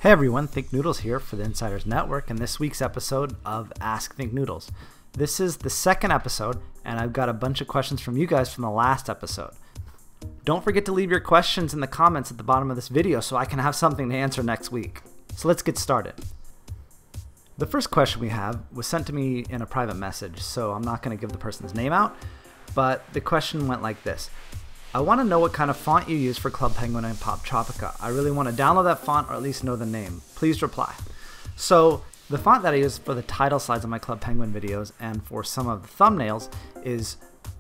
Hey everyone, Thinknoodles here for the Insiders Network and this week's episode of Ask Thinknoodles. This is the second episode and I've got a bunch of questions from you guys from the last episode. Don't forget to leave your questions in the comments at the bottom of this video so I can have something to answer next week. So let's get started. The first question we have was sent to me in a private message, so I'm not going to give the person's name out, but the question went like this. I want to know what kind of font you use for Club Penguin and Pop Tropica. I really want to download that font or at least know the name. Please reply. So the font that I use for the title slides on my Club Penguin videos and for some of the thumbnails is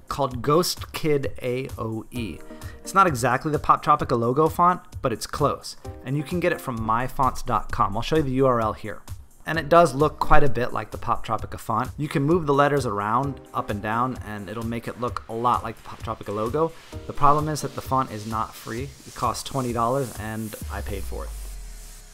called Ghost Kid AOE. It's not exactly the Pop Tropica logo font, but it's close. And you can get it from myfonts.com. I'll show you the URL here. And it does look quite a bit like the Pop Tropica font. You can move the letters around, up and down, and it'll make it look a lot like the Pop Tropica logo. The problem is that the font is not free. It costs $20 and I paid for it.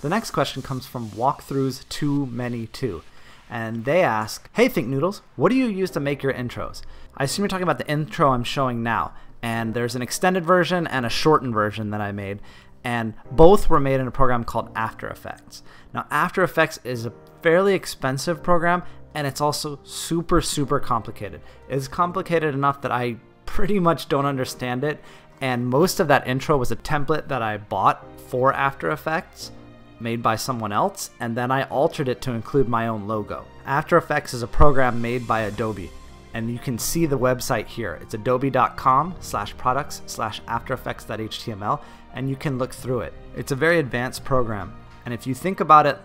The next question comes from Walkthroughs Too Many Too. And they ask, hey Thinknoodles, what do you use to make your intros? I assume you're talking about the intro I'm showing now. And there's an extended version and a shortened version that I made. And both were made in a program called After Effects. Now After Effects is a fairly expensive program and it's also super complicated. It's complicated enough that I pretty much don't understand it, and most of that intro was a template that I bought for After Effects made by someone else, and then I altered it to include my own logo. After Effects is a program made by Adobe, and you can see the website here. It's adobe.com/products/aftereffects.html, and you can look through it. It's a very advanced program, and if you think about it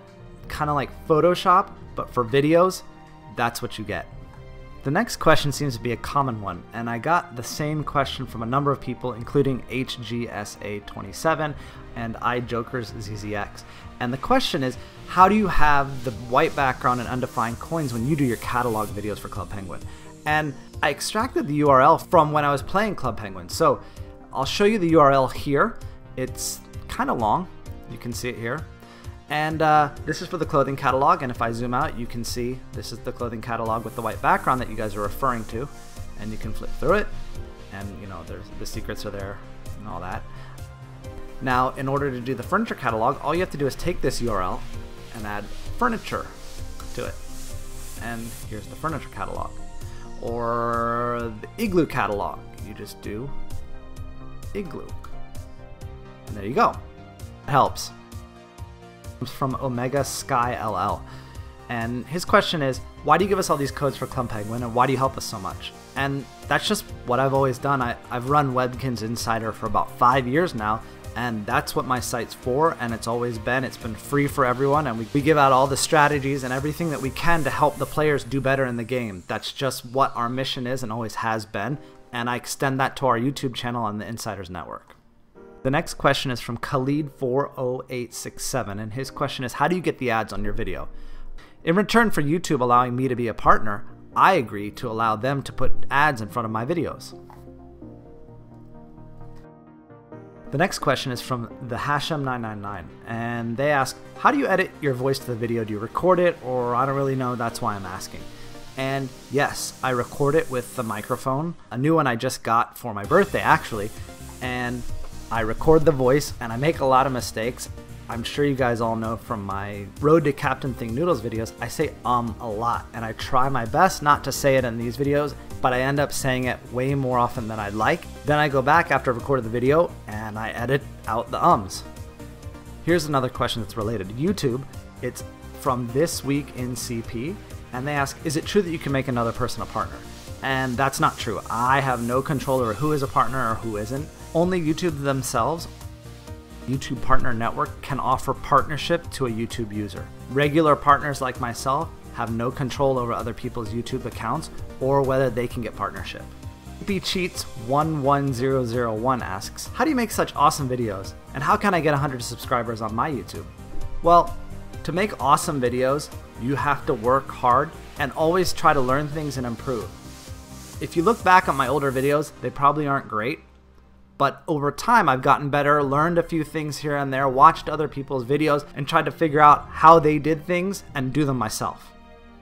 kind of like Photoshop, but for videos, that's what you get. The next question seems to be a common one, and I got the same question from a number of people, including HGSA27 and iJokersZZX. And the question is, how do you have the white background and undefined coins when you do your catalog videos for Club Penguin? And I extracted the URL from when I was playing Club Penguin. So I'll show you the URL here. It's kind of long. You can see it here. And this is for the clothing catalog, and if I zoom out, you can see this is the clothing catalog with the white background that you guys are referring to, and you can flip through it, and you know, the secrets are there and all that. Now, in order to do the furniture catalog, all you have to do is take this URL and add furniture to it, and here's the furniture catalog. Or the igloo catalog, you just do igloo, and there you go. It helps. From Omega Sky LL, and his question is, why do you give us all these codes for Club Penguin and why do you help us so much? And that's just what I've always done. I've run Webkinz Insider for about 5 years now, and that's what my site's for, and it's always been. It's been free for everyone, and we give out all the strategies and everything that we can to help the players do better in the game. That's just what our mission is and always has been, and I extend that to our YouTube channel on the Insiders Network. The next question is from Khalid40867, and his question is, how do you get the ads on your video? In return for YouTube allowing me to be a partner, I agree to allow them to put ads in front of my videos. The next question is from the Hashem999, and they ask, how do you edit your voice to the video? Do you record it, or I don't really know, that's why I'm asking. And yes, I record it with the microphone, a new one I just got for my birthday actually, and I record the voice and I make a lot of mistakes. I'm sure you guys all know from my Road to Captain Thinknoodles videos, I say a lot, and I try my best not to say it in these videos, but I end up saying it way more often than I'd like. Then I go back after I've recorded the video and I edit out the ums. Here's another question that's related to YouTube. It's from This Week in CP, and they ask, is it true that you can make another person a partner? And that's not true. I have no control over who is a partner or who isn't. Only YouTube themselves, YouTube Partner Network, can offer partnership to a YouTube user. Regular partners like myself have no control over other people's YouTube accounts or whether they can get partnership. Cheats11001 asks, how do you make such awesome videos? And how can I get 100 subscribers on my YouTube? Well, to make awesome videos, you have to work hard and always try to learn things and improve. If you look back at my older videos, they probably aren't great. But over time, I've gotten better, learned a few things here and there, watched other people's videos, and tried to figure out how they did things and do them myself.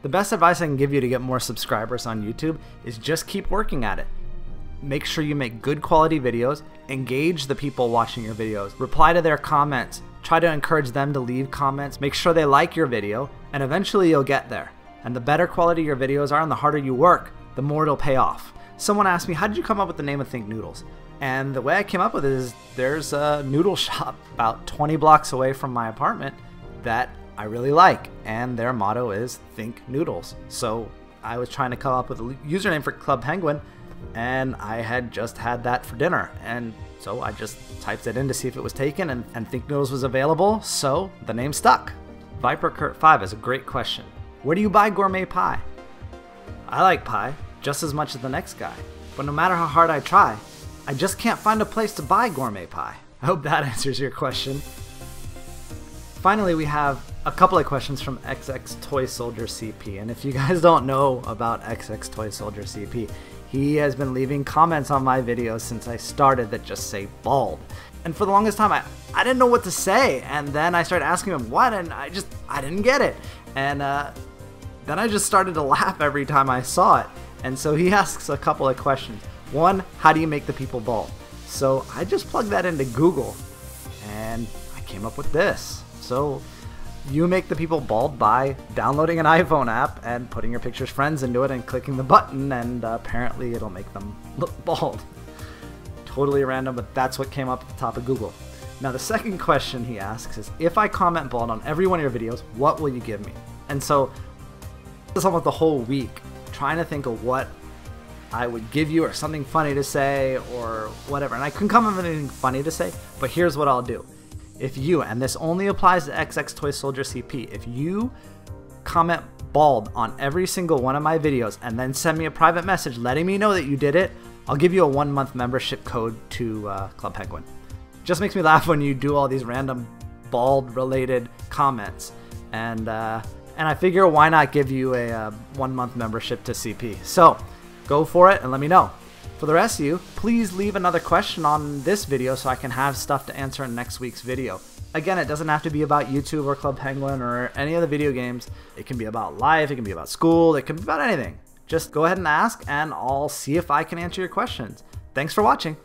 The best advice I can give you to get more subscribers on YouTube is just keep working at it. Make sure you make good quality videos, engage the people watching your videos, reply to their comments, Try to encourage them to leave comments, make sure they like your video, and eventually you'll get there. And the better quality your videos are and the harder you work, the more it'll pay off. Someone asked me, how did you come up with the name of Thinknoodles? And the way I came up with it is there's a noodle shop about 20 blocks away from my apartment that I really like, and their motto is Think Noodles. So I was trying to come up with a username for Club Penguin, and I had just had that for dinner, and so I just typed it in to see if it was taken, and Think Noodles was available, so the name stuck. Viper Kurt 5 has a great question. Where do you buy gourmet pie? I like pie just as much as the next guy, but no matter how hard I try, I just can't find a place to buy gourmet pie. I hope that answers your question. Finally, we have a couple of questions from XX Toy Soldier CP, and if you guys don't know about XX Toy Soldier CP, he has been leaving comments on my videos since I started that just say bald. And for the longest time, I didn't know what to say, and then I started asking him what, and I didn't get it. And then I just started to laugh every time I saw it. And so he asks a couple of questions. One, how do you make the people bald? So I just plugged that into Google, and I came up with this. So you make the people bald by downloading an iPhone app and putting your picture's friends into it and clicking the button, and apparently it'll make them look bald. Totally random, but that's what came up at the top of Google. Now the second question he asks is, if I comment bald on every one of your videos, what will you give me? And so this is almost the whole week trying to think of what I would give you, or something funny to say, or whatever. And I couldn't come up with anything funny to say, but here's what I'll do. If you, and this only applies to XX Toy Soldier CP, if you comment bald on every single one of my videos and then send me a private message letting me know that you did it, I'll give you a 1-month membership code to Club Penguin. Just makes me laugh when you do all these random bald related comments, and I figure why not give you a 1-month membership to CP. So go for it and let me know. For the rest of you, please leave another question on this video so I can have stuff to answer in next week's video. Again, it doesn't have to be about YouTube or Club Penguin or any of the video games. It can be about life, it can be about school, it can be about anything. Just go ahead and ask, and I'll see if I can answer your questions. Thanks for watching.